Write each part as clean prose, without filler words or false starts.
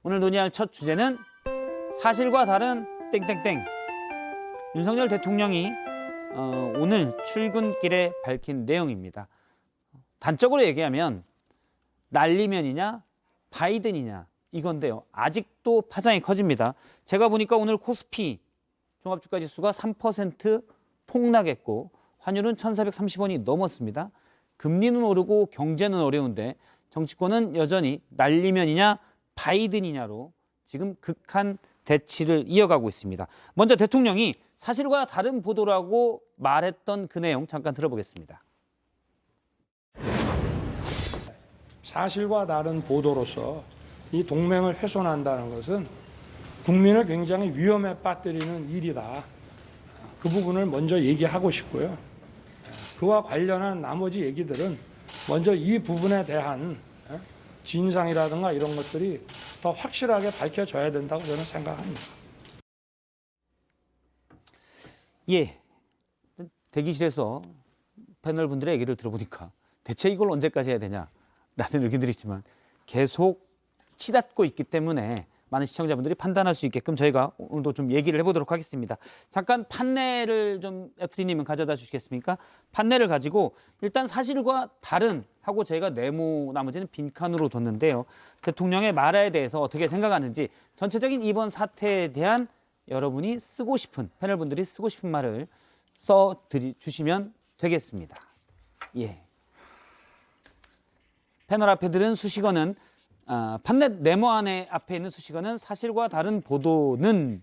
오늘 논의할 첫 주제는 사실과 다른 땡땡땡. 윤석열 대통령이 오늘 출근길에 밝힌 내용입니다. 단적으로 얘기하면 날리면이냐 바이든이냐 이건데요. 아직도 파장이 커집니다. 제가 보니까 오늘 코스피 종합주가지수가 3% 폭락했고 환율은 1,430원이 넘었습니다. 금리는 오르고 경제는 어려운데 정치권은 여전히 날리면이냐 바이든이냐로 지금 극한 대치를 이어가고 있습니다. 먼저 대통령이 사실과 다른 보도라고 말했던 그 내용 잠깐 들어보겠습니다. 사실과 다른 보도로서 이 동맹을 훼손한다는 것은 국민을 굉장히 위험에 빠뜨리는 일이다. 그 부분을 먼저 얘기하고 싶고요. 그와 관련한 나머지 얘기들은 먼저 이 부분에 대한 진상이라든가 이런 것들이 더 확실하게 밝혀져야 된다고 저는 생각합니다. 예, 대기실에서 패널 분들의 얘기를 들어보니까 대체 이걸 언제까지 해야 되냐라는 의견들이 있지만 계속 치닫고 있기 때문에 많은 시청자분들이 판단할 수 있게끔 저희가 오늘도 좀 얘기를 해보도록 하겠습니다. 잠깐 판넬을 좀 FD님은 가져다 주시겠습니까? 판넬을 가지고 일단 사실과 다른 하고 저희가 네모 나머지는 빈칸으로 뒀는데요. 대통령의 말에 대해서 어떻게 생각하는지 전체적인 이번 사태에 대한 여러분이 쓰고 싶은 패널분들이 쓰고 싶은 말을 주시면 되겠습니다. 예. 패널 앞에 들은 수식어는 판넬 네모 안에 앞에 있는 수식어는 사실과 다른 보도는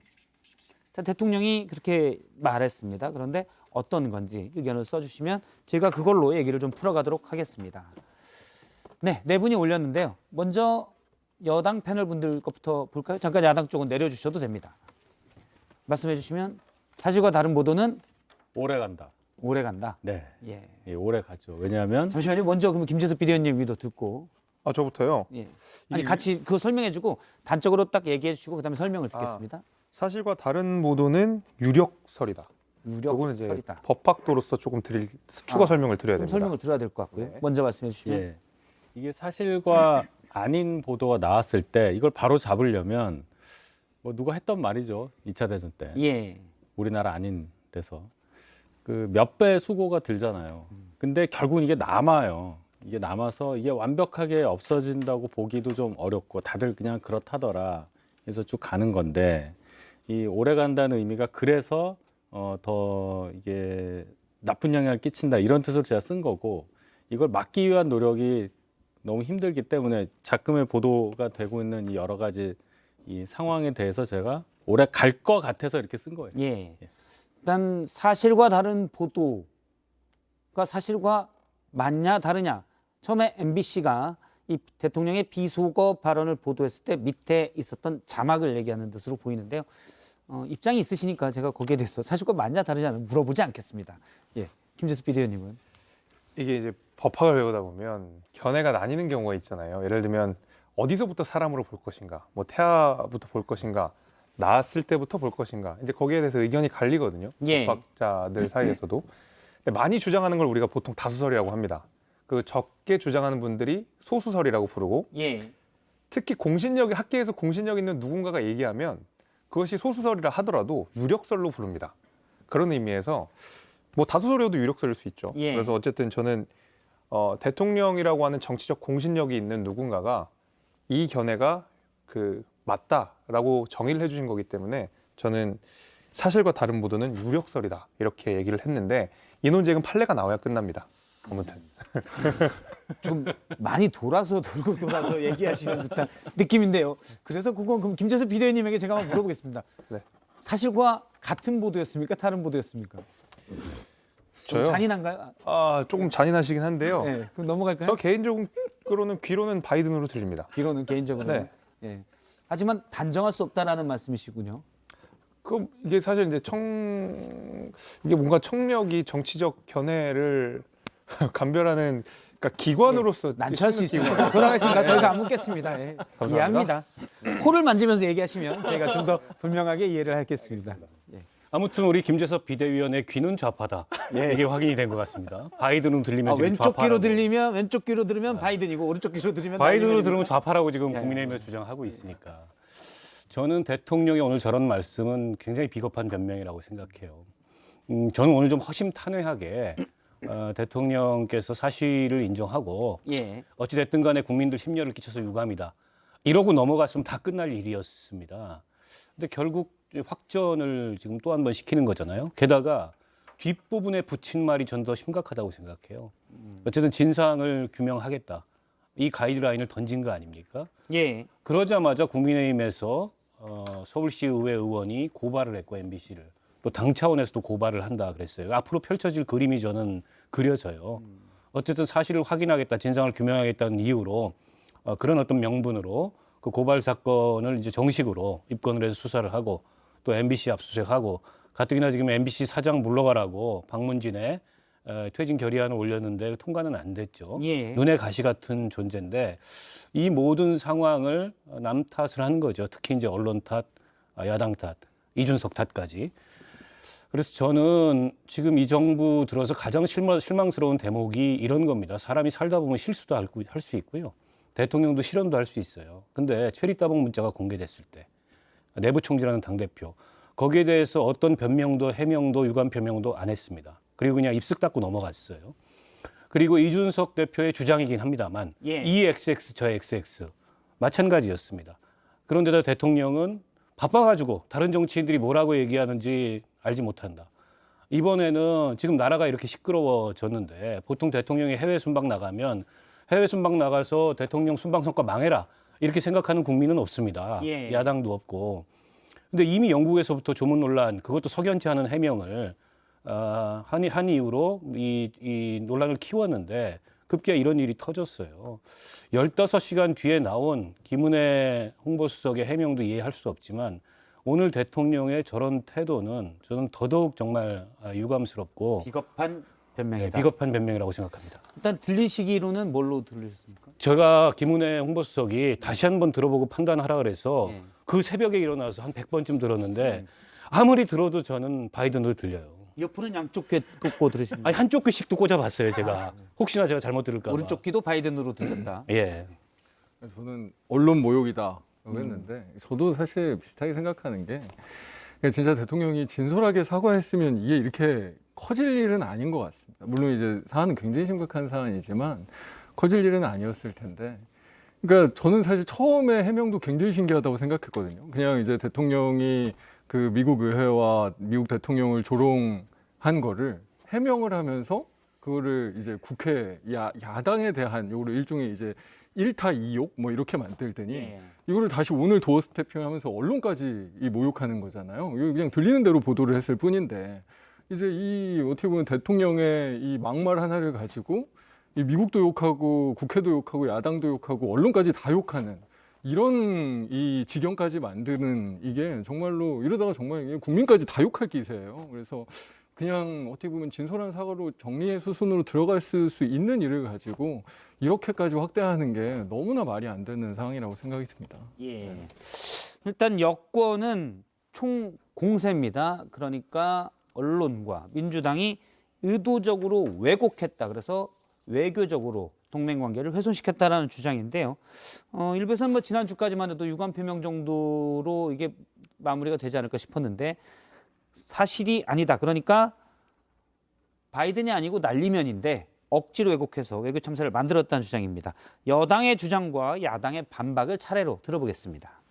대통령이 그렇게 말했습니다. 그런데 어떤 건지 의견을 써주시면 저희가 그걸로 얘기를 좀 풀어가도록 하겠습니다. 네, 네 분이 올렸는데요. 먼저 여당 패널 분들 것부터 볼까요? 잠깐 야당 쪽은 내려주셔도 됩니다. 말씀해 주시면 사실과 다른 보도는 오래 간다. 오래 간다. 네, 예. 예, 오래 가죠. 왜냐하면 잠시만요. 먼저 그럼 김재섭 비대위원님 의도 듣고. 아, 저부터요? 예. 아니 같이 그거 설명해주고 단적으로 딱 얘기해주시고 그다음에 설명을 듣겠습니다. 사실과 다른 보도는 유력설이다. 그거는 이제 유력설이다. 법학도로서 조금 추가 설명을 드려야 좀 됩니다. 설명을 들어야 될 것 같고요. 네. 먼저 말씀해 주시면. 예, 이게 사실과 아닌 보도가 나왔을 때 이걸 바로 잡으려면 뭐 누가 했던 말이죠. 2차 대전 때 예. 우리나라 아닌 데서 그 몇 배 수고가 들잖아요. 근데 결국은 이게 남아요. 이게 남아서 이게 완벽하게 없어진다고 보기도 좀 어렵고 다들 그냥 그렇다더라. 그래서 쭉 가는 건데 이 오래 간다는 의미가 그래서 더 이게 나쁜 영향을 끼친다 이런 뜻으로 제가 쓴 거고 이걸 막기 위한 노력이 너무 힘들기 때문에 작금의 보도가 되고 있는 이 여러 가지 이 상황에 대해서 제가 오래 갈 것 같아서 이렇게 쓴 거예요. 예. 일단 사실과 다른 보도가 사실과 맞냐 다르냐. 처음에 MBC가 이 대통령의 비속어 발언을 보도했을 때 밑에 있었던 자막을 얘기하는 듯으로 보이는데요. 입장이 있으시니까 제가 거기에 대해서 사실과 맞냐 다르냐는 물어보지 않겠습니다. 예, 김재수 비대위원님은 이게 이제 법학을 배우다 보면 견해가 나뉘는 경우가 있잖아요. 예를 들면 어디서부터 사람으로 볼 것인가, 뭐 태아부터 볼 것인가, 낳았을 때부터 볼 것인가. 이제 거기에 대해서 의견이 갈리거든요. 예. 법학자들 사이에서도. 근데 많이 주장하는 걸 우리가 보통 다수설이라고 합니다. 그 적게 주장하는 분들이 소수설이라고 부르고 예, 특히 공신력이 학계에서 공신력 있는 누군가가 얘기하면 그것이 소수설이라 하더라도 유력설로 부릅니다. 그런 의미에서 뭐 다수설이어도 유력설일 수 있죠. 예. 그래서 어쨌든 저는 대통령이라고 하는 정치적 공신력이 있는 누군가가 이 견해가 그 맞다라고 정의를 해주신 거기 때문에 저는 사실과 다른 보도는 유력설이다 이렇게 얘기를 했는데 이 논쟁은 판례가 나와야 끝납니다. 아무튼 좀 많이 돌고 돌아서 얘기하시는 듯한 느낌인데요. 그래서 그건 그럼 김재수 비대위원님에게 제가 한번 물어보겠습니다. 네. 사실과 같은 보도였습니까? 다른 보도였습니까? 좀 저요? 잔인한가요? 조금 잔인하시긴 한데요. 네, 그럼 넘어갈까요? 저 개인적으로는 귀로는 바이든으로 들립니다. 기로는 개인적으로. 네. 예. 하지만 단정할 수 없다라는 말씀이시군요. 그 이게 사실 이제 이게 뭔가 청력이 정치적 견해를 감별하는 그러니까 기관으로서 난처할 수 있습니다. 기관. 돌아가겠습니다. 더 이상 안 묻겠습니다. 예. 이해합니다. 코를 만지면서 얘기하시면 저희가 좀 더 분명하게 이해를 하겠습니다. 예. 아무튼 우리 김재섭 비대위원의 귀는 좌파다. 이게 확인이 된 것 같습니다. 바이든으로 들리면 지금 왼쪽 좌파라고. 귀로 들리면 왼쪽 귀로 들으면 바이든이고 오른쪽 귀로 들으면 바이든으로 날리면입니다. 들으면 좌파라고 지금 국민의힘에서 주장하고 있으니까. 저는 대통령이 오늘 저런 말씀은 굉장히 비겁한 변명이라고 생각해요. 저는 오늘 좀 허심탄회하게 대통령께서 사실을 인정하고 예. 어찌 됐든 간에 국민들 심려를 끼쳐서 유감이다. 이러고 넘어갔으면 다 끝날 일이었습니다. 근데 결국 확전을 지금 또 한 번 시키는 거잖아요. 게다가 뒷부분에 붙인 말이 전 더 심각하다고 생각해요. 어쨌든 진상을 규명하겠다. 이 가이드라인을 던진 거 아닙니까? 예. 그러자마자 국민의힘에서 서울시 의회 의원이 고발을 했고 MBC를 또 당 차원에서도 고발을 한다 그랬어요. 앞으로 펼쳐질 그림이 저는 그려져요. 어쨌든 사실을 확인하겠다, 진상을 규명하겠다는 이유로 그런 어떤 명분으로 그 고발 사건을 이제 정식으로 입건을 해서 수사를 하고 또 MBC 압수수색하고 가뜩이나 지금 MBC 사장 물러가라고 방문진에 퇴진 결의안을 올렸는데 통과는 안 됐죠. 예. 눈의 가시 같은 존재인데 이 모든 상황을 남 탓을 한 거죠. 특히 이제 언론 탓, 야당 탓, 이준석 탓까지. 그래서 저는 지금 이 정부 들어서 가장 실망스러운 대목이 이런 겁니다. 사람이 살다 보면 실수도 할 수 있고요. 대통령도 실언도 할 수 있어요. 근데 최리따봉 문자가 공개됐을 때 내부 총재라는 당대표 거기에 대해서 어떤 변명도 해명도 유감 표명도 안 했습니다. 그리고 그냥 입쓱 닫고 넘어갔어요. 그리고 이준석 대표의 주장이긴 합니다만 예. 이 XX 저 XX 마찬가지였습니다. 그런데도 대통령은 바빠가지고 다른 정치인들이 뭐라고 얘기하는지 알지 못한다. 이번에는 지금 나라가 이렇게 시끄러워졌는데 보통 대통령이 해외 순방 나가면 해외 순방 나가서 대통령 순방 성과 망해라 이렇게 생각하는 국민은 없습니다. 예. 야당도 없고. 근데 이미 영국에서부터 조문 논란 그것도 석연치 않은 해명을 한 이후로 이 논란을 키웠는데 급기야 이런 일이 터졌어요. 15시간 뒤에 나온 김은혜 홍보수석의 해명도 이해할 수 없지만 오늘 대통령의 저런 태도는 저는 더더욱 정말 유감스럽고 비겁한 변명이다. 비겁한 변명이라고 생각합니다. 일단 들리시기로는 뭘로 들으셨습니까? 제가 김은혜 홍보수석이 다시 한번 들어보고 판단하라 그래서 예. 그 새벽에 일어나서 한 100번쯤 들었는데 아무리 들어도 저는 바이든으로 들려요. 옆으로는 양쪽 귀 꽂고 들으십니까? 아니 한쪽 귀씩도 꽂아봤어요 제가. 혹시나 제가 잘못 들을까 봐. 오른쪽 귀도 바이든으로 들렸다. 예. 저는 언론 모욕이다라고 했는데 저도 사실 비슷하게 생각하는 게 진짜 대통령이 진솔하게 사과했으면 이게 이렇게 커질 일은 아닌 것 같습니다. 물론 이제 사안은 굉장히 심각한 사안이지만 커질 일은 아니었을 텐데. 그러니까 저는 사실 처음에 해명도 굉장히 신기하다고 생각했거든요. 그냥 이제 대통령이 그 미국 의회와 미국 대통령을 조롱한 거를 해명을 하면서 그거를 이제 국회 야당에 대한 요거를 일종의 이제 일타 이욕 뭐 이렇게 만들더니 예. 이거를 다시 오늘 도어 스태핑하면서 언론까지 이 모욕하는 거잖아요. 이거 그냥 들리는 대로 보도를 했을 뿐인데 이제 이 어떻게 보면 대통령의 이 막말 하나를 가지고 이 미국도 욕하고 국회도 욕하고 야당도 욕하고 언론까지 다 욕하는 이런 이 지경까지 만드는 이게 정말로 이러다가 정말 국민까지 다 욕할 기세예요. 그래서 그냥 어떻게 보면 진솔한 사과로 정리의 수순으로 들어갔을 수 있는 일을 가지고 이렇게까지 확대하는 게 너무나 말이 안 되는 상황이라고 생각이 듭니다. 예. 일단 여권은 총 공세입니다. 그러니까 언론과 민주당이 의도적으로 왜곡했다. 그래서 외교적으로 동맹 관계를 훼손시켰다라는 주장인데요. 일부에서는 뭐 지난주까지만 해도 유감 표명 정도로 이게 마무리가 되지 않을까 싶었는데 사실이 아니다. 그러니까 바이든이 아니고 날리면인데 억지로 왜곡해서 외교 참사를 만들었다는 주장입니다. 여당의 주장과 야당의 반박을 차례로 들어보겠습니다.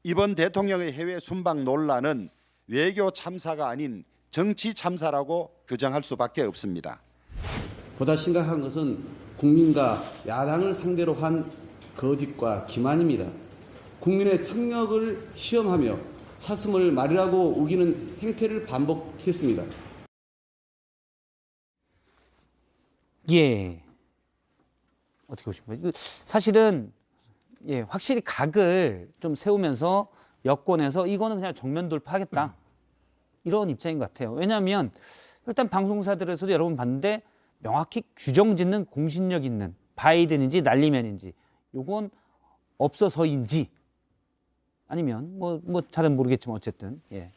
이번 대통령의 해외 순방 논란은 외교 참사가 아닌 정치 참사라고 규정할 수밖에 없습니다. 보다 심각한 것은 국민과 야당을 상대로 한 거짓과 기만입니다. 국민의 청력을 시험하며 사슴을 말이라고 우기는 행태를 반복했습니다. 예. 어떻게 보십니까? 사실은 예, 확실히 각을 좀 세우면서 여권에서 이거는 그냥 정면 돌파하겠다. 이런 입장인 것 같아요. 왜냐하면 일단 방송사들에서도 여러분 봤는데 명확히 규정 짓는 공신력 있는 바이든인지 날리면인지 요건 없어서인지 아니면 뭐 잘은 모르겠지만 어쨌든 예.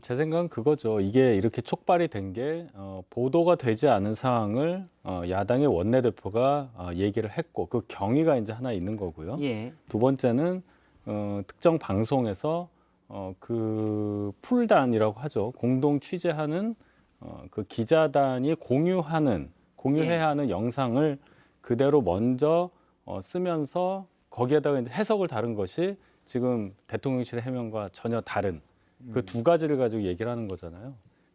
제 생각은 그거죠. 이게 이렇게 촉발이 된 게 보도가 되지 않은 상황을 야당의 원내대표가 얘기를 했고 그 경위가 이제 하나 있는 거고요. 예. 두 번째는 특정 방송에서 그 풀단이라고 하죠. 공동 취재하는 그 기자단이 공유해야 하는 영상을 그대로 먼저 쓰면서 거기에다가 이제 해석을 다른 것이 지금 대통령실의 해명과 전혀 다른 그 두 가지를 가지고 얘기를 하는 거잖아요.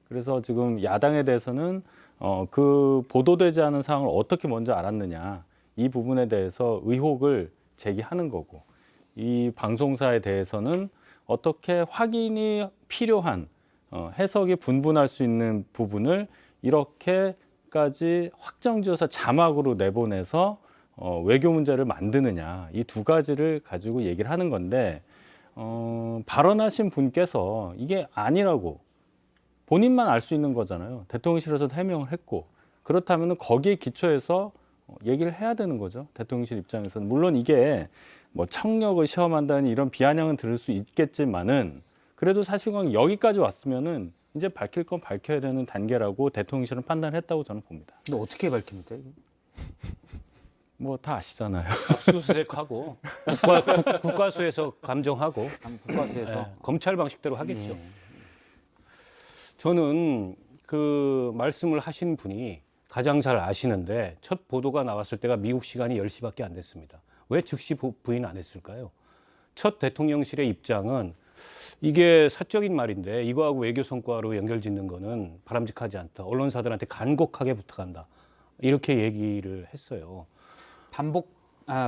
그래서 지금 야당에 대해서는 그 보도되지 않은 상황을 어떻게 먼저 알았느냐 이 부분에 대해서 의혹을 제기하는 거고 이 방송사에 대해서는 어떻게 확인이 필요한 해석이 분분할 수 있는 부분을 이렇게까지 확정지어서 자막으로 내보내서 외교 문제를 만드느냐 이 두 가지를 가지고 얘기를 하는 건데 발언하신 분께서 이게 아니라고 본인만 알 수 있는 거잖아요. 대통령실에서도 해명을 했고 그렇다면 거기에 기초해서 얘기를 해야 되는 거죠. 대통령실 입장에서는 물론 이게 뭐 청력을 시험한다는 이런 비아냥은 들을 수 있겠지만은 그래도 사실상 여기까지 왔으면은 이제 밝힐 건 밝혀야 되는 단계라고 대통령실은 판단했다고 저는 봅니다. 근데 어떻게 밝힙니까? 이거? 뭐 다 아시잖아요. 압수수색하고 국과수에서 감정하고 국가수에서 검찰 방식대로 하겠죠. 예. 저는 그 말씀을 하신 분이 가장 잘 아시는데 첫 보도가 나왔을 때가 미국 시간이 10시밖에 안 됐습니다. 왜 즉시 부인 안 했을까요? 첫 대통령실의 입장은 이게 사적인 말인데 이거하고 외교 성과로 연결짓는 거는 바람직하지 않다. 언론사들한테 간곡하게 부탁한다. 이렇게 얘기를 했어요.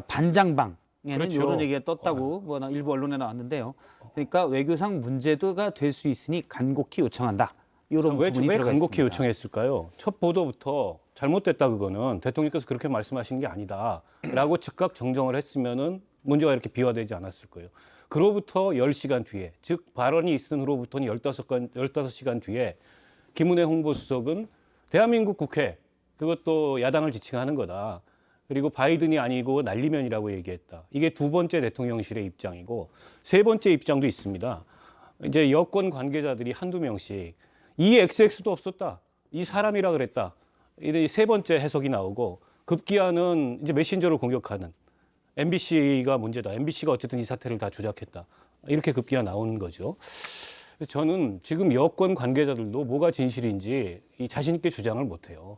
반장방에는 그렇죠. 이런 얘기가 떴다고 뭐 일부 언론에 나왔는데요. 그러니까 외교상 문제가 될 수 있으니 간곡히 요청한다. 이런 왜 부분이 들어가 간곡히 있습니다. 요청했을까요? 첫 보도부터 잘못됐다 그거는 대통령께서 그렇게 말씀하신 게 아니다라고 즉각 정정을 했으면은 문제가 이렇게 비화되지 않았을 거예요. 그로부터 10시간 뒤에, 즉 발언이 있은 후로부터는 15시간 뒤에 김은혜 홍보수석은 대한민국 국회 그것도 야당을 지칭하는 거다. 그리고 바이든이 아니고 날리면이라고 얘기했다. 이게 두 번째 대통령실의 입장이고 세 번째 입장도 있습니다. 이제 여권 관계자들이 한두 명씩 이 XX도 없었다. 이 사람이라 그랬다. 이 세 번째 해석이 나오고 급기야는 이제 메신저를 공격하는 MBC가 문제다. MBC가 어쨌든 이 사태를 다 조작했다. 이렇게 급기야 나오는 거죠. 그래서 저는 지금 여권 관계자들도 뭐가 진실인지 이 자신 있게 주장을 못 해요.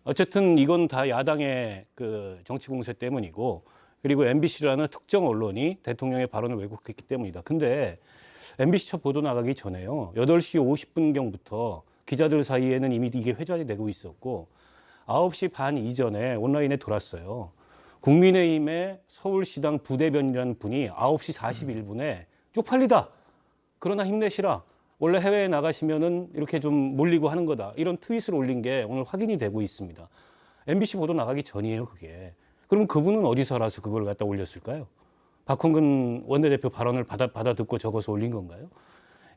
어쨌든 이건 다 야당의 그 정치 공세 때문이고 그리고 MBC라는 특정 언론이 대통령의 발언을 왜곡했기 때문이다. 근데 MBC 첫 보도 나가기 전에요. 8시 50분경부터 기자들 사이에는 이미 이게 회자이 되고 있었고 9시 반 이전에 온라인에 돌았어요. 국민의힘의 서울시당 부대변이라는 분이 9시 41분에 쪽팔리다. 그러나 힘내시라. 원래 해외에 나가시면은 이렇게 좀 몰리고 하는 거다. 이런 트윗을 올린 게 오늘 확인이 되고 있습니다. MBC 보도 나가기 전이에요, 그게. 그럼 그분은 어디서 알아서 그걸 갖다 올렸을까요? 박홍근 원내대표 발언을 받아 듣고 적어서 올린 건가요?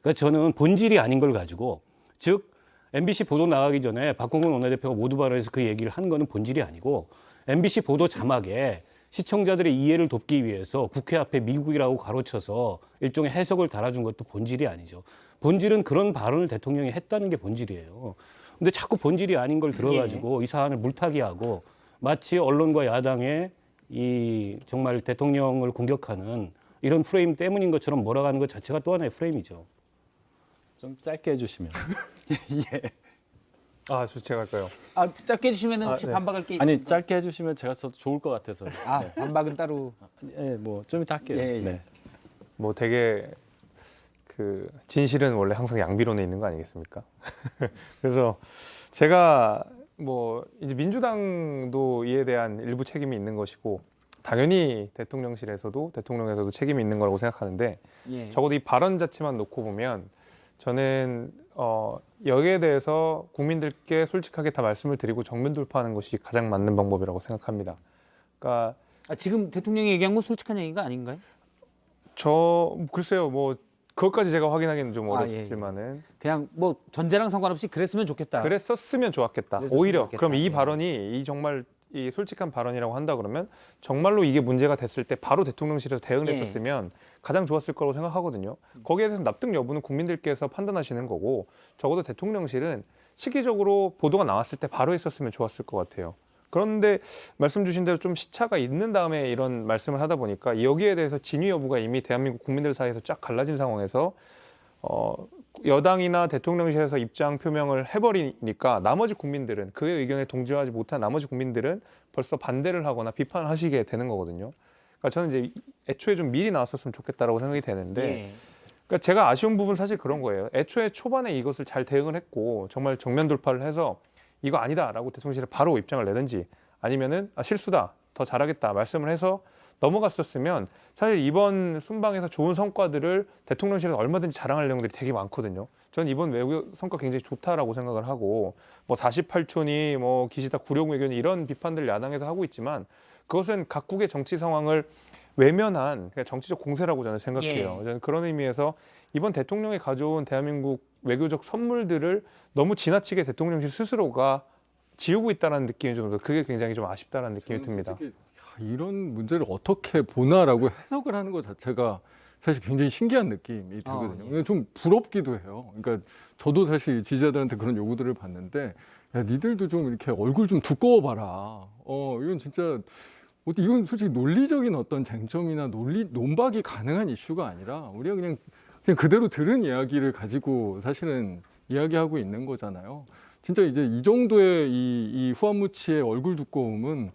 그러니까 저는 본질이 아닌 걸 가지고, 즉 MBC 보도 나가기 전에 박홍근 원내대표가 모두 발언해서 그 얘기를 한 거는 본질이 아니고 MBC 보도 자막에 시청자들의 이해를 돕기 위해서 국회 앞에 미국이라고 가로쳐서 일종의 해석을 달아준 것도 본질이 아니죠. 본질은 그런 발언을 대통령이 했다는 게 본질이에요. 근데 자꾸 본질이 아닌 걸 들어가지고 이 사안을 물타기하고 마치 언론과 야당의 이 정말 대통령을 공격하는 이런 프레임 때문인 것처럼 몰아가는 것 자체가 또 하나의 프레임이죠. 좀 짧게 해주시면. 제가 할까요? 짧게 해주시면 혹시 네. 반박할 게 있습니까? 아니 짧게 해주시면 제가 더 좋을 것 같아서. 반박은 따로. 예, 뭐 좀 이따 할게요. 예, 예. 네. 뭐 되게 그 진실은 원래 항상 양비론에 있는 거 아니겠습니까? 그래서 제가 뭐 이제 민주당도 이에 대한 일부 책임이 있는 것이고 당연히 대통령에서도 책임이 있는 거라고 생각하는데 예. 적어도 이 발언 자체만 놓고 보면 저는 여기에 대해서 국민들께 솔직하게 다 말씀을 드리고 정면 돌파하는 것이 가장 맞는 방법이라고 생각합니다. 그러니까 지금 대통령이 얘기한 건 솔직한 얘기가 아닌가요? 글쎄요 뭐 그것까지 제가 확인하기는 좀 예. 어렵지만은 그냥 뭐 전제랑 상관없이 그랬으면 좋겠다. 그랬었으면 좋았겠다. 그랬었으면 오히려 좋겠다. 그럼 이 예. 발언이 이 정말 이 솔직한 발언이라고 한다 그러면 정말로 이게 문제가 됐을 때 바로 대통령실에서 대응을 예. 했었으면 가장 좋았을 거라고 생각하거든요. 거기에 대해서 납득 여부는 국민들께서 판단하시는 거고 적어도 대통령실은 시기적으로 보도가 나왔을 때 바로 했었으면 좋았을 것 같아요. 그런데 말씀 주신 대로 좀 시차가 있는 다음에 이런 말씀을 하다 보니까 여기에 대해서 진위 여부가 이미 대한민국 국민들 사이에서 쫙 갈라진 상황에서 여당이나 대통령실에서 입장 표명을 해버리니까 나머지 국민들은 그의 의견에 동조하지 못한 나머지 국민들은 벌써 반대를 하거나 비판을 하시게 되는 거거든요. 그러니까 저는 이제 애초에 좀 미리 나왔었으면 좋겠다라고 생각이 되는데 예. 그러니까 제가 아쉬운 부분 사실 그런 거예요. 애초에 초반에 이것을 잘 대응을 했고 정말 정면 돌파를 해서 이거 아니다라고 대통령실에 바로 입장을 내든지 아니면은 실수다 더 잘하겠다 말씀을 해서 넘어갔었으면 사실 이번 순방에서 좋은 성과들을 대통령실에서 얼마든지 자랑할 내용들이 되게 많거든요. 저는 이번 외교 성과 굉장히 좋다라고 생각을 하고 뭐 48촌이 뭐 기시다 구룡 외교니 이런 비판들을 야당에서 하고 있지만 그것은 각국의 정치 상황을 외면한 그냥 정치적 공세라고 저는 생각해요. 예. 저는 그런 의미에서 이번 대통령이 가져온 대한민국 외교적 선물들을 너무 지나치게 대통령실 스스로가 지우고 있다는 느낌이 좀 들어서 그게 굉장히 좀 아쉽다는 느낌이 듭니다. 솔직히 이런 문제를 어떻게 보나라고 해석을 하는 것 자체가 사실 굉장히 신기한 느낌이 들거든요. 예. 좀 부럽기도 해요. 그러니까 저도 사실 지지자들한테 그런 요구들을 받는데 야, 니들도 좀 이렇게 얼굴 좀 두꺼워 봐라. 이건 진짜 이건 솔직히 논리적인 어떤 쟁점이나 논박이 가능한 이슈가 아니라 우리가 그냥 그대로 들은 이야기를 가지고 사실은 이야기하고 있는 거잖아요. 진짜 이제 이 정도의 이 후안무치의 얼굴 두꺼움은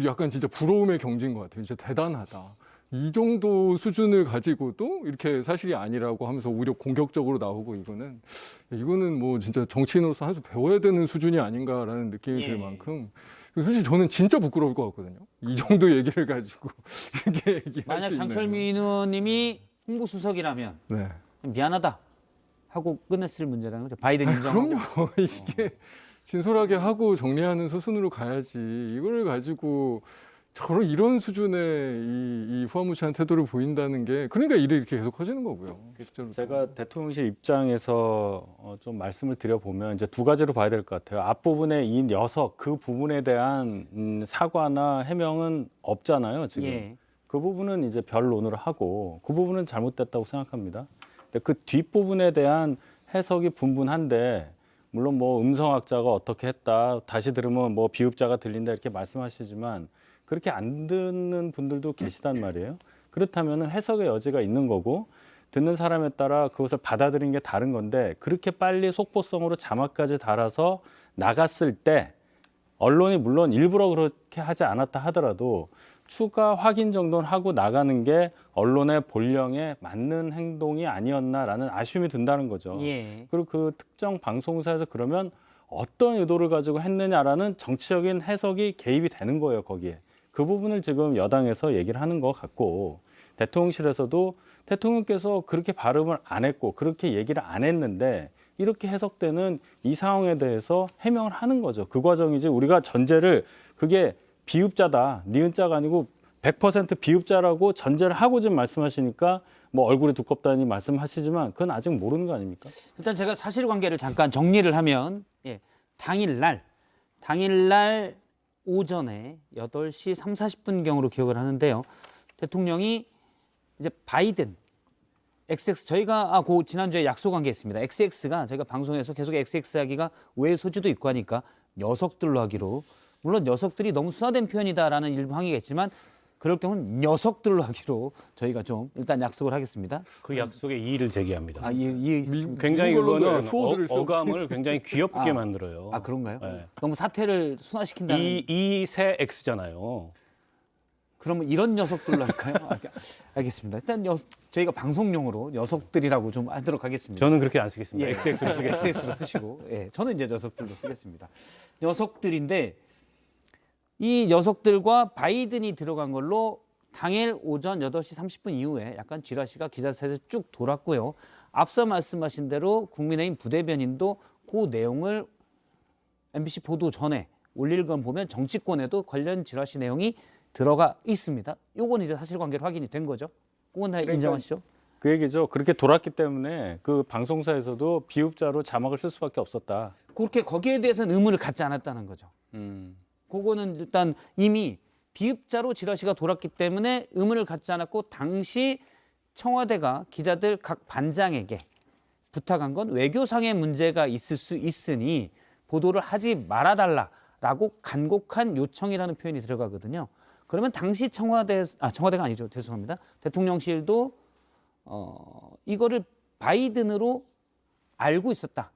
약간 진짜 부러움의 경지인 것 같아요. 진짜 대단하다. 이 정도 수준을 가지고도 이렇게 사실이 아니라고 하면서 오히려 공격적으로 나오고 이거는 뭐 진짜 정치인으로서 한 수 배워야 되는 수준이 아닌가라는 느낌이 예. 들 만큼 솔직히 저는 진짜 부끄러울 것 같거든요. 이 정도 얘기를 가지고 이렇게 얘기할 만약 수 있는. 장철민 의원님이 홍보수석이라면 네. 미안하다 하고 끝냈을 문제라는 거죠. 바이든 인정하고. 그럼요. 이게 진솔하게 하고 정리하는 수순으로 가야지. 이걸 가지고 이런 수준의 이 후한무치한 태도를 보인다는 게 그러니까 일이 이렇게 계속 커지는 거고요. 실제로. 제가 대통령실 입장에서 좀 말씀을 드려보면 이제 두 가지로 봐야 될 것 같아요. 앞부분에 이 녀석 그 부분에 대한 사과나 해명은 없잖아요. 지금 예. 그 부분은 이제 변론을 하고 그 부분은 잘못됐다고 생각합니다. 근데 그 뒷부분에 대한 해석이 분분한데 물론 뭐 음성학자가 어떻게 했다 다시 들으면 뭐 비읍자가 들린다 이렇게 말씀하시지만 그렇게 안 듣는 분들도 계시단 말이에요. 그렇다면 해석의 여지가 있는 거고 듣는 사람에 따라 그것을 받아들이는 게 다른 건데 그렇게 빨리 속보성으로 자막까지 달아서 나갔을 때 언론이 물론 일부러 그렇게 하지 않았다 하더라도 추가 확인 정도는 하고 나가는 게 언론의 본령에 맞는 행동이 아니었나라는 아쉬움이 든다는 거죠. 예. 그리고 그 특정 방송사에서 그러면 어떤 의도를 가지고 했느냐라는 정치적인 해석이 개입이 되는 거예요, 거기에. 그 부분을 지금 여당에서 얘기를 하는 것 같고 대통령실에서도 대통령께서 그렇게 발음을 안 했고 그렇게 얘기를 안 했는데 이렇게 해석되는 이 상황에 대해서 해명을 하는 거죠. 그 과정이지 우리가 전제를 그게 비읍자다, 니은자가 아니고 100% 비읍자라고 전제를 하고 지금 말씀하시니까 뭐 얼굴이 두껍다니 말씀하시지만 그건 아직 모르는 거 아닙니까? 일단 제가 사실관계를 잠깐 정리를 하면 당일날 오전에 8시 3, 40분경으로 기억을 하는데요. 대통령이 이제 바이든 XX 저희가 그 지난주에 약속한 게 있습니다. XX가 저희가 방송에서 계속 XX 하기가 오해 소지도 있고 하니까 녀석들로 하기로 물론 녀석들이 너무 순화된 표현이다라는 일부 항의가 있지만 그럴 경우는 녀석들로 하기로 저희가 좀 일단 약속을 하겠습니다. 그 약속에 이의를 제기합니다. 굉장히 미국 언론도 그거는 F4들을 쓰고. 어감을 굉장히 귀엽게 만들어요. 그런가요? 네. 너무 사태를 순화시킨다는 이세 X잖아요. 그러면 이런 녀석들로 할까요? 알겠습니다. 일단 저희가 방송용으로 녀석들이라고 좀 하도록 하겠습니다. 저는 그렇게 안 쓰겠습니다. 예. XX로 쓰겠습니다. XX로 쓰시고, 저는 이제 녀석들로 쓰겠습니다. 녀석들인데 이 녀석들과 바이든이 들어간 걸로 당일 오전 8시 30분 이후에 약간 지라시가 기자사에서 쭉 돌았고요. 앞서 말씀하신 대로 국민의힘 부대변인도 그 내용을 MBC 보도 전에 올릴 건 보면 정치권에도 관련 지라시 내용이 들어가 있습니다. 요건 이제 사실관계로 확인이 된 거죠. 그건 다 인정하시죠? 그 얘기죠. 그렇게 돌았기 때문에 그 방송사에서도 비읍자로 자막을 쓸 수밖에 없었다. 그렇게 거기에 대해서는 의문을 갖지 않았다는 거죠. 그거는 일단 이미 비읍자로 지라시가 돌았기 때문에 의문을 갖지 않았고 당시 청와대가 기자들 각 반장에게 부탁한 건 외교상의 문제가 있을 수 있으니 보도를 하지 말아달라라고 간곡한 요청이라는 표현이 들어가거든요. 그러면 당시 청와대가 아니죠. 죄송합니다. 대통령실도 이거를 바이든으로 알고 있었다.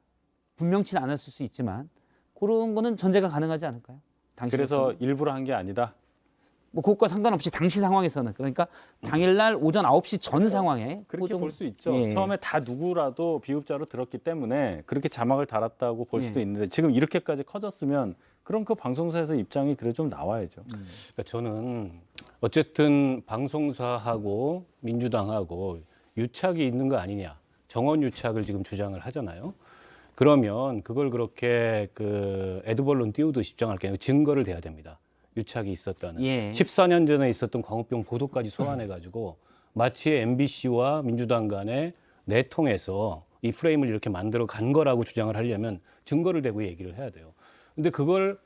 분명치는 않았을 수 있지만 그런 거는 전제가 가능하지 않을까요? 그래서 일부러 한 게 아니다. 뭐 그것과 상관없이 당시 상황에서는 그러니까 당일날 오전 9시 전 상황에 그렇게 그 볼 수 있죠. 예. 처음에 다 누구라도 비읍자로 들었기 때문에 그렇게 자막을 달았다고 볼 수도 예. 있는데 지금 이렇게까지 커졌으면 그럼 그 방송사에서 입장이 그래 좀 나와야죠. 그러니까 저는 어쨌든 방송사하고 민주당하고 유착이 있는 거 아니냐. 정원 유착을 지금 주장을 하잖아요. 그러면 그걸 그렇게 그 에드벌룬 띄우듯이 주장할 게 아니고 증거를 대야 됩니다. 유착이 있었다는. 예. 14년 전에 있었던 광우병 보도까지 소환해가지고 마치 MBC와 민주당 간에 내통해서 이 프레임을 이렇게 만들어 간 거라고 주장을 하려면 증거를 대고 얘기를 해야 돼요. 근데 그걸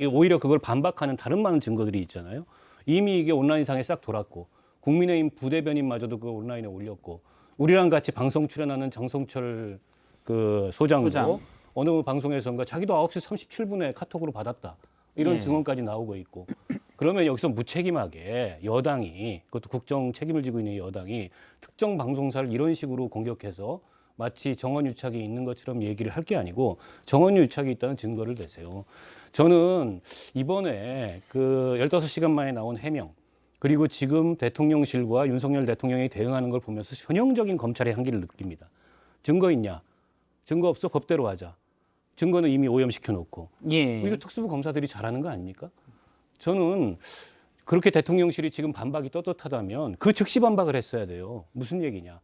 오히려 그걸 반박하는 다른 많은 증거들이 있잖아요. 이미 이게 온라인상에 싹 돌았고 국민의힘 부대변인마저도 그 온라인에 올렸고 우리랑 같이 방송 출연하는 장성철 그 소장도 소장. 어느 방송에서인가 자기도 9시 37분에 카톡으로 받았다. 이런 예. 증언까지 나오고 있고. 그러면 여기서 무책임하게 여당이 그것도 국정 책임을 지고 있는 여당이 특정 방송사를 이런 식으로 공격해서 마치 정원 유착이 있는 것처럼 얘기를 할 게 아니고 정원 유착이 있다는 증거를 내세요. 저는 이번에 그 15시간 만에 나온 해명 그리고 지금 대통령실과 윤석열 대통령이 대응하는 걸 보면서 전형적인 검찰의 한계를 느낍니다. 증거 있냐? 증거 없어? 법대로 하자. 증거는 이미 오염시켜 놓고. 예. 이거 특수부 검사들이 잘하는 거 아닙니까? 저는 그렇게 대통령실이 지금 반박이 떳떳하다면 그 즉시 반박을 했어야 돼요. 무슨 얘기냐?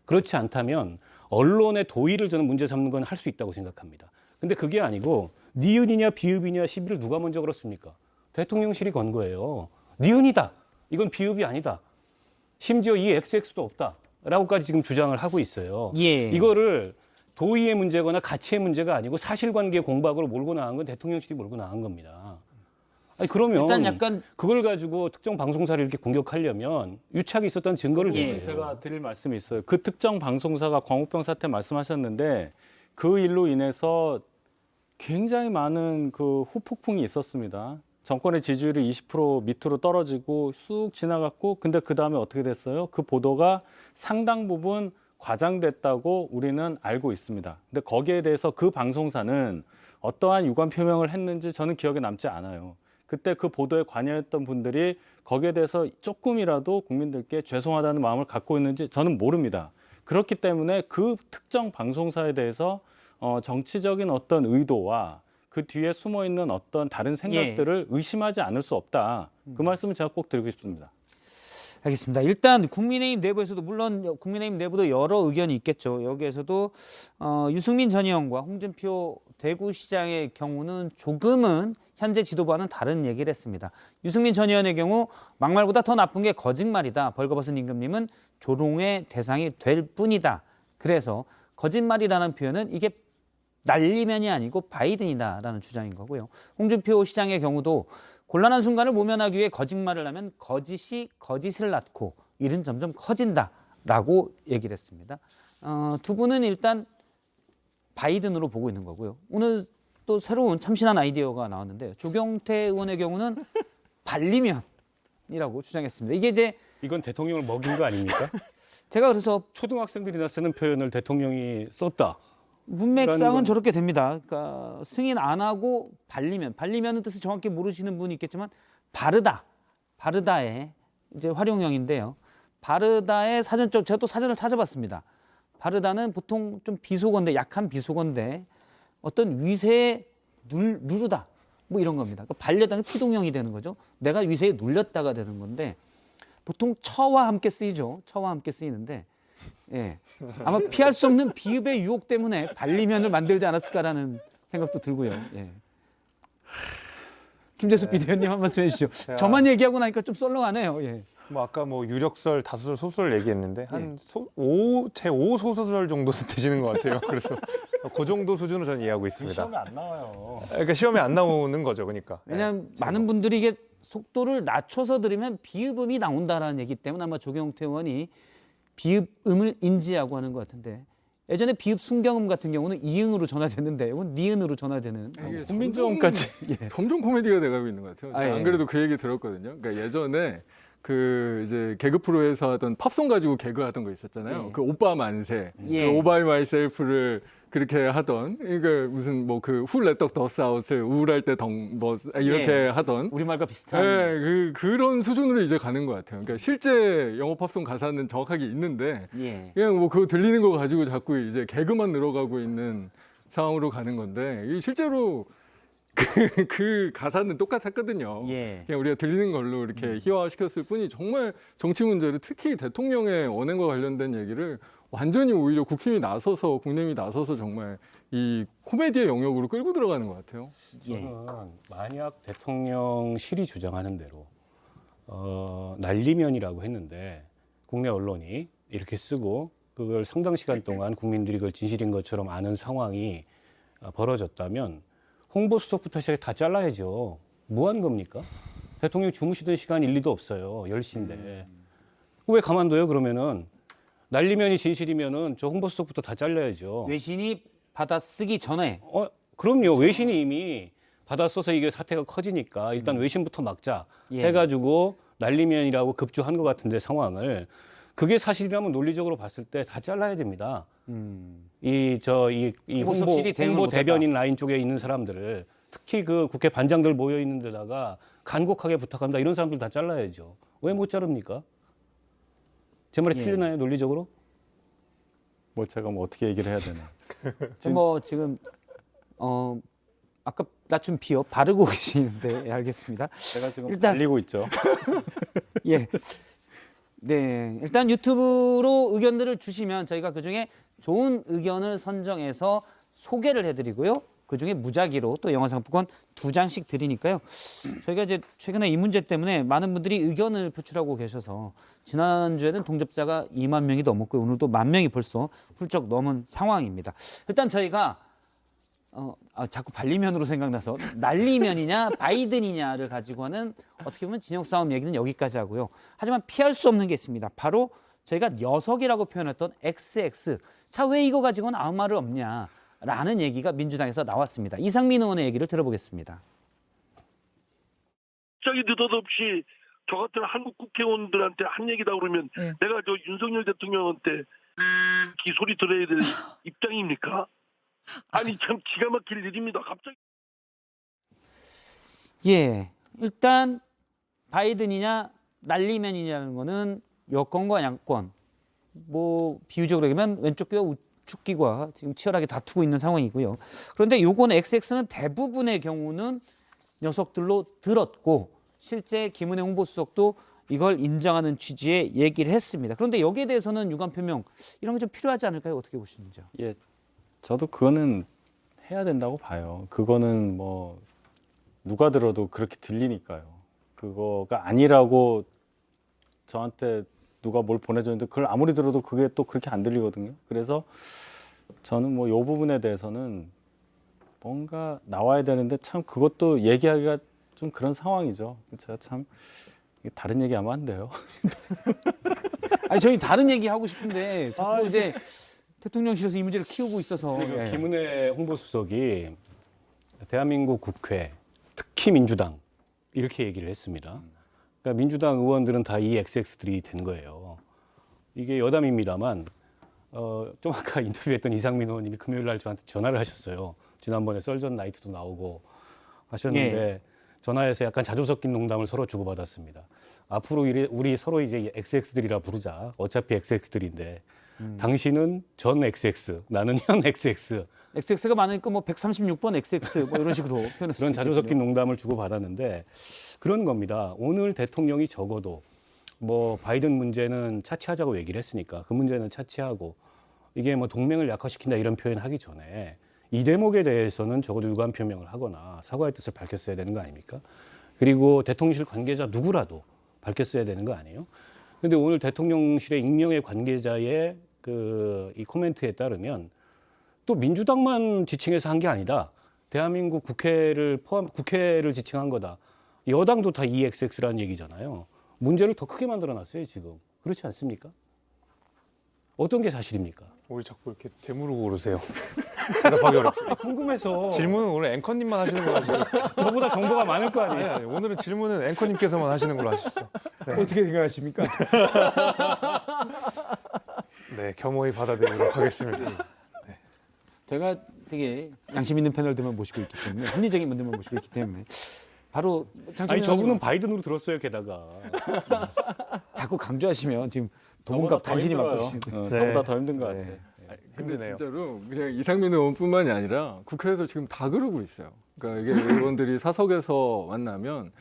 그렇지 않다면 언론의 도의를 저는 문제 삼는 건 할 수 있다고 생각합니다. 근데 그게 아니고 니은이냐 비읍이냐 시비를 누가 먼저 걸었습니까? 대통령실이 건 거예요. 니은이다. 이건 비읍이 아니다. 심지어 이 XX도 없다. 라고까지 지금 주장을 하고 있어요. 예. 이거를 도의의 문제거나 가치의 문제가 아니고 사실관계 공박으로 몰고 나간 건 대통령실이 몰고 나간 겁니다. 아니 그러면 일단 약간 그걸 가지고 특정 방송사를 이렇게 공격하려면 유착이 있었다는 증거를 예. 내세요. 제가 드릴 말씀이 있어요. 그 특정 방송사가 광우병 사태 말씀하셨는데 그 일로 인해서 굉장히 많은 그 후폭풍이 있었습니다. 정권의 지지율이 20% 밑으로 떨어지고 쑥 지나갔고 근데 그 다음에 어떻게 됐어요? 그 보도가 상당 부분 과장됐다고 우리는 알고 있습니다. 근데 거기에 대해서 그 방송사는 어떠한 유감 표명을 했는지 저는 기억에 남지 않아요. 그때 그 보도에 관여했던 분들이 거기에 대해서 조금이라도 국민들께 죄송하다는 마음을 갖고 있는지 저는 모릅니다. 그렇기 때문에 그 특정 방송사에 대해서 정치적인 어떤 의도와 그 뒤에 숨어 있는 어떤 다른 생각들을 의심하지 않을 수 없다. 그 말씀을 제가 꼭 드리고 싶습니다. 알겠습니다. 일단 국민의힘 내부에서도 물론 국민의힘 내부도 여러 의견이 있겠죠. 여기에서도 유승민 전 의원과 홍준표 대구시장의 경우는 조금은 현재 지도부와는 다른 얘기를 했습니다. 유승민 전 의원의 경우 막말보다 더 나쁜 게 거짓말이다. 벌거벗은 임금님은 조롱의 대상이 될 뿐이다. 그래서 거짓말이라는 표현은 이게 날리면이 아니고 바이든이다라는 주장인 거고요. 홍준표 시장의 경우도 곤란한 순간을 모면하기 위해 거짓말을 하면 거짓이 거짓을 낳고 일은 점점 커진다라고 얘기를 했습니다. 두 분은 일단 바이든으로 보고 있는 거고요. 오늘 또 새로운 참신한 아이디어가 나왔는데 조경태 의원의 경우는 발리면이라고 주장했습니다. 이게 이제 이건 대통령을 먹인 거 아닙니까? 제가 그래서 초등학생들이나 쓰는 표현을 대통령이 썼다. 문맥상은 저렇게 됩니다. 그러니까 승인 안 하고 발리면은 뜻을 정확히 모르시는 분이 있겠지만 바르다의 이제 활용형인데요. 바르다의 사전적 제가 또 사전을 찾아봤습니다. 바르다는 보통 좀 비속어인데 약한 비속어인데 어떤 위세에 누르다 뭐 이런 겁니다. 그러니까 발려다는 피동형이 되는 거죠. 내가 위세에 눌렸다가 되는 건데 보통 처와 함께 쓰이죠. 처와 함께 쓰이는데 예. 아마 피할 수 없는 비읍의 유혹 때문에 발리면을 만들지 않았을까라는 생각도 들고요. 예. 김재수 비대위원님 한 말씀 해주시죠. 저만 얘기하고 나니까 좀 썰렁하네요. 예. 뭐 아까 뭐 유력설, 다수설, 소설 얘기했는데 제 5 소설 정도는 되시는 것 같아요. 그래서 그 정도 수준으로 저는 이해하고 있습니다. 시험에 안 나와요. 그러니까 시험에 안 나오는 거죠, 그러니까. 왜냐하면 많은 분들이 이게 속도를 낮춰서 들으면 비읍음이 나온다라는 얘기 때문에 아마 조경태 의원이 비읍음을 인지하고 하는 것 같은데 예전에 비읍 순경음 같은 경우는 이응으로 전화됐는데 이건 니은으로 전화되는 이게 훈민정음까지. 점점 코미디가 돼가고 있는 것 같아요. 아, 예. 안 그래도 그 얘기 들었거든요. 그러니까 예전에 그 이제 개그 프로에서 하던 팝송 가지고 개그하던 거 있었잖아요. 예. 그 오빠 만세, 예. 그 오바이 마이셀프를 그렇게 하던 이거 무슨 뭐 그 훌레떡 더스아웃을 우울할 때 덩 뭐 이렇게 예. 하던 우리말과 비슷한 그런 수준으로 이제 가는 것 같아요. 그러니까 실제 영어 팝송 가사는 정확하게 있는데 예. 그냥 뭐 그거 들리는 거 가지고 자꾸 이제 개그만 늘어가고 있는 상황으로 가는 건데 이 실제로 그 가사는 똑같았거든요. 예. 그냥 우리가 들리는 걸로 이렇게 희화화시켰을 뿐이 정말 정치 문제를 특히 대통령의 언행과 관련된 얘기를 완전히 오히려 국힘이 나서서 국민이 나서서 정말 이 코미디의 영역으로 끌고 들어가는 것 같아요. 예. 저는 만약 대통령실이 주장하는 대로 날리면이라고 했는데 국내 언론이 이렇게 쓰고 그걸 상당 시간 동안 국민들이 그걸 진실인 것처럼 아는 상황이 벌어졌다면 홍보수석부터 시작해 다 잘라야죠. 뭐 하는 겁니까? 대통령 주무시던 시간 일리도 없어요. 10시인데. 왜 가만둬요 그러면은? 날리면이 진실이면은 저 홍보수석부터 다 잘라야죠. 외신이 받아쓰기 전에 그럼요. 외신이 이미 받아써서 이게 사태가 커지니까 일단 외신부터 막자 예. 해가지고 날리면이라고 급조한 것 같은데 상황을 그게 사실이라면 논리적으로 봤을 때 다 잘라야 됩니다. 이 홍보수석실이 대응을 홍보 못했다. 대변인 라인 쪽에 있는 사람들을 특히 그 국회 반장들 모여 있는 데다가 간곡하게 부탁한다 이런 사람들 다 잘라야죠. 왜 못 자릅니까? 제 말이 예. 틀리나요 논리적으로? 뭐 제가 뭐 어떻게 얘기를 해야 되나. 뭐 지금 아까 나 좀 비어 바르고 계시는데 예, 알겠습니다. 제가 지금 일단- 달리고 있죠. 예. 네, 일단 유튜브로 의견들을 주시면 저희가 그중에 좋은 의견을 선정해서 소개를 해드리고요. 그중에 무작위로 또 영화 상품권 2장씩 드리니까요. 저희가 이제 최근에 이 문제 때문에 많은 분들이 의견을 표출하고 계셔서 지난주에는 동접자가 2만 명이 넘었고요. 오늘도 1만 명이 벌써 훌쩍 넘은 상황입니다. 일단 저희가 자꾸 반리면으로 생각나서 날리면이냐 바이든이냐를 가지고 하는 어떻게 보면 진영 싸움 얘기는 여기까지 하고요. 하지만 피할 수 없는 게 있습니다. 바로 저희가 녀석이라고 표현했던 XX. 자, 왜 이거 가지고는 아무 말을 없냐라는 얘기가 민주당에서 나왔습니다. 이상민 의원의 얘기를 들어보겠습니다. 갑자기 느닷없이 저 같은 한국 국회의원들한테 한 얘기다 그러면 내가 저 윤석열 대통령한테 기 소리 들어야 될 입장입니까? 아니 참 기가 막힐 일입니다. 갑자기. 예, 일단 바이든이냐 날리면이냐는 거는 여권과 양권, 뭐 비유적으로 얘기하면 왼쪽 귀와 우측 귀가 지금 치열하게 다투고 있는 상황이고요. 그런데 요거는 XX는 대부분의 경우는 녀석들로 들었고 실제 김은혜 홍보수석도 이걸 인정하는 취지의 얘기를 했습니다. 그런데 여기에 대해서는 유감 표명 이런 게 좀 필요하지 않을까요? 어떻게 보시는지요? 예, 저도 그거는 해야 된다고 봐요. 그거는 뭐 누가 들어도 그렇게 들리니까요. 그거가 아니라고 저한테 누가 뭘 보내줬는데 그걸 아무리 들어도 그게 또 그렇게 안 들리거든요. 그래서 저는 뭐 이 부분에 대해서는 뭔가 나와야 되는데 참 그것도 얘기하기가 좀 그런 상황이죠. 제가 참 다른 얘기하면 안 돼요. 아니 저희 다른 얘기 하고 싶은데 자꾸 이제 대통령실에서 이 문제를 키우고 있어서 예. 김은혜 홍보수석이 대한민국 국회 특히 민주당 이렇게 얘기를 했습니다. 그러니까 민주당 의원들은 다 이 XX들이 된 거예요. 이게 여담입니다만 좀 아까 인터뷰했던 이상민 의원님이 금요일 날 저한테 전화를 하셨어요. 지난번에 썰전 나이트도 나오고 하셨는데 전화해서 약간 자주 섞인 농담을 서로 주고받았습니다. 앞으로 우리 서로 이제 XX들이라 부르자. 어차피 XX들인데 당신은 전 XX, 나는 현 XX. XX가 많으니까 뭐 136번 XX 뭐 이런 식으로 표현했을 그런 자주 섞인 농담을 주고받았는데 그런 겁니다. 오늘 대통령이 적어도 뭐 바이든 문제는 차치하자고 얘기를 했으니까 그 문제는 차치하고 이게 뭐 동맹을 약화시킨다 이런 표현하기 전에 이 대목에 대해서는 적어도 유감 표명을 하거나 사과의 뜻을 밝혔어야 되는 거 아닙니까? 그리고 대통령실 관계자 누구라도 밝혔어야 되는 거 아니에요? 근데 오늘 대통령실의 익명의 관계자의 이 코멘트에 따르면 또 민주당만 지칭해서 한 게 아니다. 대한민국 국회를 지칭한 거다. 여당도 다 EXX라는 얘기잖아요. 문제를 더 크게 만들어놨어요, 지금. 그렇지 않습니까? 어떤 게 사실입니까? 우리 자꾸 이렇게 되물고 그러세요. 대답하기 어렵습니다. 궁금해서. 질문은 오늘 앵커님만 하시는 걸로 하시죠. 저보다 정보가 많을 거 아니에요. 아니, 오늘은 질문은 앵커님께서만 하시는 걸로 하시죠. 네. 어떻게 생각하십니까? 네, 겸허히 받아들이도록 하겠습니다. 제가 되게 양심 있는 패널들만 모시고 있기 때문에 합리적인 분들만 모시고 있기 때문에 바로 아니 저분은 바이든으로 들었어요, 게다가. 자꾸 강조하시면 지금 도움값 당신이 맡고 계시는데. 저보다 더 힘든 것 같아요. 근데 힘드네요. 진짜로 그냥 이상민 의원뿐만이 아니라 국회에서 지금 다 그러고 있어요. 그러니까 이게 의원들이 사석에서 만나면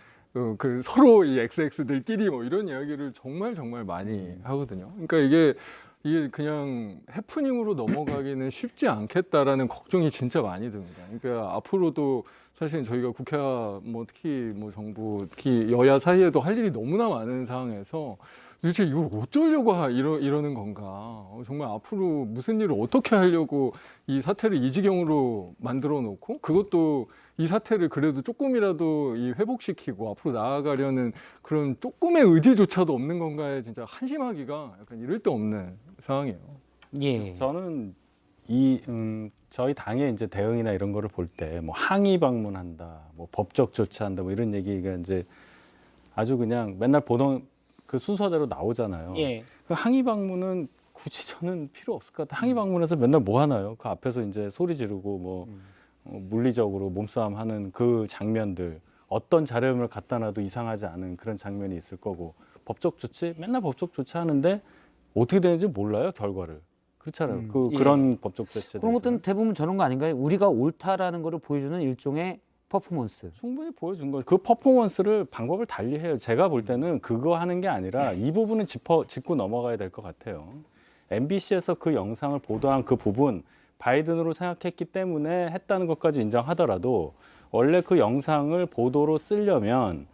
그 서로 이 XX들끼리 뭐 이런 이야기를 정말 많이 하거든요. 그러니까 이게 그냥 해프닝으로 넘어가기는 쉽지 않겠다라는 걱정이 진짜 많이 듭니다. 그러니까 앞으로도 사실 저희가 국회와 뭐 특히 뭐 정부, 특히 여야 사이에도 할 일이 너무나 많은 상황에서 도대체 이걸 어쩌려고 이러는 건가? 정말 앞으로 무슨 일을 어떻게 하려고 이 사태를 이 지경으로 만들어 놓고 그것도 이 사태를 그래도 조금이라도 회복시키고 앞으로 나아가려는 그런 조금의 의지조차도 없는 건가에 진짜 한심하기가 약간 이럴 데 없는 상황이에요. 예. 저는 저희 당의 이제 대응이나 이런 거를 볼 때 뭐 항의 방문한다, 뭐 법적 조치한다, 뭐 이런 얘기가 이제 아주 그냥 맨날 보던 그 순서대로 나오잖아요. 예. 그 항의 방문은 굳이 저는 필요 없을 것 같아요. 항의 방문해서 맨날 뭐 하나요? 그 앞에서 이제 소리 지르고 뭐 물리적으로 몸싸움 하는 그 장면들, 어떤 자료를 갖다 놔도 이상하지 않은 그런 장면이 있을 거고, 법적 조치 맨날 법적 조치 하는데 어떻게 되는지 몰라요, 결과를. 그렇잖아요. 그런 법적 조치에 그런 것들은 대해서는. 대부분 저런 거 아닌가요? 우리가 옳다라는 거를 보여주는 일종의 퍼포먼스. 충분히 보여준 거예요. 그 퍼포먼스를 방법을 달리해요. 제가 볼 때는 그거 하는 게 아니라 이 부분은 짚고 넘어가야 될 것 같아요. MBC에서 그 영상을 보도한 그 부분, 바이든으로 생각했기 때문에 했다는 것까지 인정하더라도 원래 그 영상을 보도로 쓰려면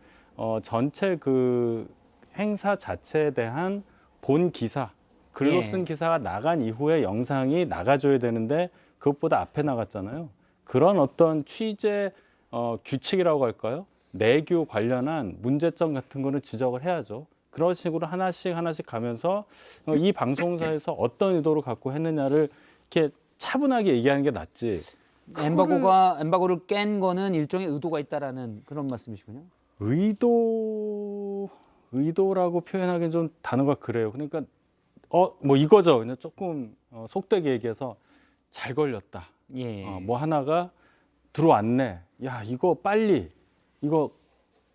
전체 그 행사 자체에 대한 본 기사, 글로 쓴 기사가 나간 이후에 영상이 나가줘야 되는데 그것보다 앞에 나갔잖아요. 그런 어떤 취재 규칙이라고 할까요? 내규 관련한 문제점 같은 거는 지적을 해야죠. 그런 식으로 하나씩 가면서 이 방송사에서 어떤 의도를 갖고 했느냐를 이렇게 차분하게 얘기하는 게 낫지. 엠바고를 깬 거는 일종의 의도가 있다라는 그런 말씀이시군요. 의도라고 표현하기는 좀 단어가 그래요. 그러니까 뭐 이거죠. 그냥 조금 속되게 얘기해서 잘 걸렸다. 예. 뭐 하나가 들어왔네. 야, 이거 빨리 이거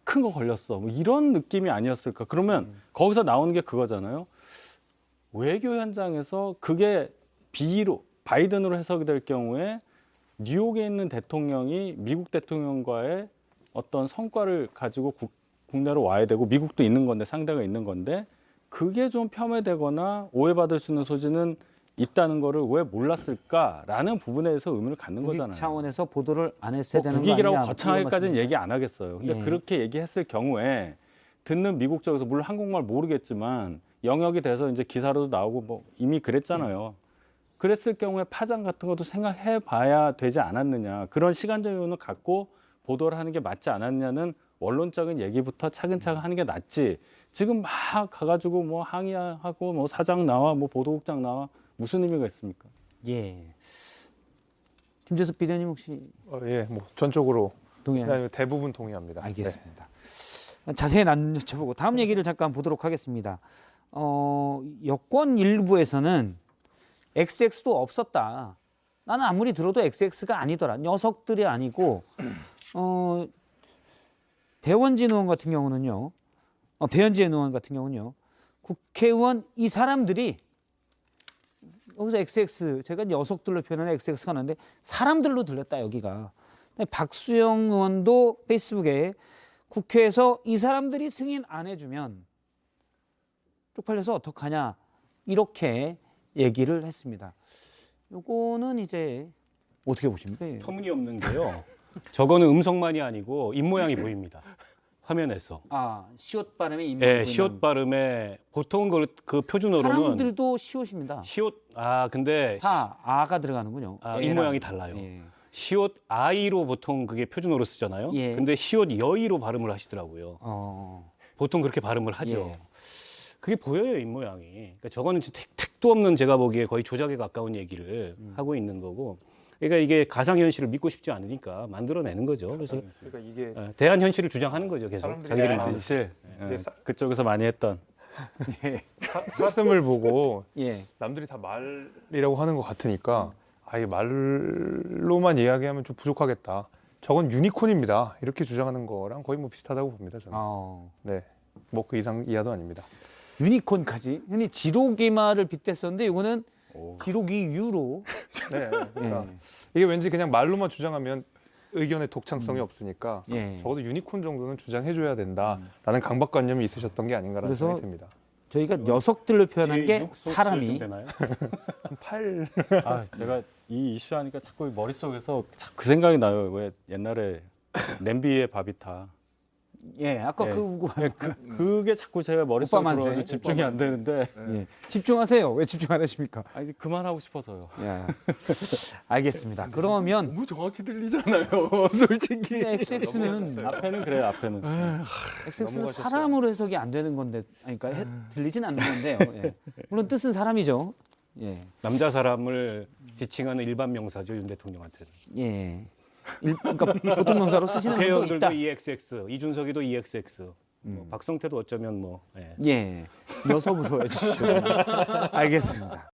큰 거 걸렸어. 뭐 이런 느낌이 아니었을까? 그러면 거기서 나오는 게 그거잖아요. 외교 현장에서 그게 바이든으로 해석이 될 경우에 뉴욕에 있는 대통령이 미국 대통령과의 어떤 성과를 가지고 국내로 와야 되고 미국도 있는 건데 상대가 있는 건데 그게 좀 폄훼되거나 오해받을 수 있는 소지는 있다는 거를 왜 몰랐을까라는 부분에 대해서 의문을 갖는 국익 거잖아요. 차원에서 보도를 안 했어야 되는 거 국익이라고 아니냐. 거창하게까지는 얘기 안 하겠어요. 근데 예. 그렇게 얘기했을 경우에 듣는 미국 쪽에서 물론 한국말 모르겠지만 영역이 돼서 이제 기사로도 나오고 뭐 이미 그랬잖아요. 그랬을 경우에 파장 같은 것도 생각해 봐야 되지 않았느냐. 그런 시간적 요인을 갖고 보도를 하는 게 맞지 않았냐는 원론적인 얘기부터 차근차근 하는 게 낫지. 지금 막 가가지고 뭐 항의하고 뭐 사장 나와 뭐 보도국장 나와 무슨 의미가 있습니까? 예. 김재섭 비대위원님 혹시 예, 뭐 전적으로 동의하나요? 대부분 동의합니다. 알겠습니다. 자세히 안 여쭤보고 다음 얘기를 잠깐 보도록 하겠습니다. 여권 일부에서는 XX도 없었다. 나는 아무리 들어도 XX가 아니더라. 녀석들이 아니고 배원진 의원 같은 경우는요. 배현진 의원 같은 경우는요. 국회의원 이 사람들이 여기서 XX 제가 녀석들로 표현하는 XX가 나는데 사람들로 들렸다 여기가. 박수영 의원도 페이스북에 국회에서 이 사람들이 승인 안 해주면 쪽팔려서 어떡하냐 이렇게 얘기를 했습니다. 요거는 이제 어떻게 보십니까? 터무니없는 게요. 저거는 음성만이 아니고 입 모양이 보입니다. 화면에서. 시옷 발음에 입. 예, 시옷 발음에 보통 그 표준어로는 사람들도 시옷입니다. 시옷 근데 아가 들어가는군요. 입 모양이 달라요. 예. 시옷 아이로 보통 그게 표준어로 쓰잖아요. 예. 근데 시옷 여이로 발음을 하시더라고요. 보통 그렇게 발음을 하죠. 예. 그게 보여요, 입 모양이. 그러니까 저거는 택도 없는 제가 보기에 거의 조작에 가까운 얘기를 하고 있는 거고. 그러니까 이게 가상 현실을 믿고 싶지 않으니까 만들어내는 거죠. 그래서 그러니까 이게 대한 현실을 주장하는 거죠, 계속. 사람들이 자기들이 대한 사실 이제 그쪽에서 많이 했던 사슴을 보고 예. 남들이 다 말이라고 하는 것 같으니까 이게 말로만 이야기하면 좀 부족하겠다. 저건 유니콘입니다. 이렇게 주장하는 거랑 거의 뭐 비슷하다고 봅니다. 저는. 네, 뭐 그 이상 이하도 아닙니다. 유니콘까지. 흔히 지로기마를 빗댔었는데 이거는 지로기 유로. 네, 그러니까 예. 이게 왠지 그냥 말로만 주장하면 의견의 독창성이 없으니까 예. 적어도 유니콘 정도는 주장해줘야 된다라는 강박관념이 있으셨던 게 아닌가라는 그래서 생각이 듭니다. 저희가 녀석들로 표현한 게 좀 사람이 되나요? 팔 제가 이 이슈 하니까 자꾸 머릿속에서 그 생각이 나요. 왜 옛날에 냄비에 밥이 타. 아까 예. 그거 그게 자꾸 제가 머릿속에 오빠 만세. 들어와서 집중이 안 되는데 예. 집중하세요. 왜 집중 안 하십니까? 이제 그만하고 싶어서요. 알겠습니다. 그러면 너무 정확히 들리잖아요. 솔직히. XX는 앞에는 그래요. 앞에는. XX는 사람으로 해석이 안 되는 건데, 그러니까 들리진 않는 건데요. 예. 물론 뜻은 사람이죠. 예. 남자 사람을 지칭하는 일반 명사죠, 윤 대통령한테는. 예. 그러니까 보통 명사로 쓰시는 분도 국회의원들도 있다. EXX, 이준석이도 EXX, 박성태도 어쩌면 뭐. 예. 녀석으로 해주시죠. 알겠습니다.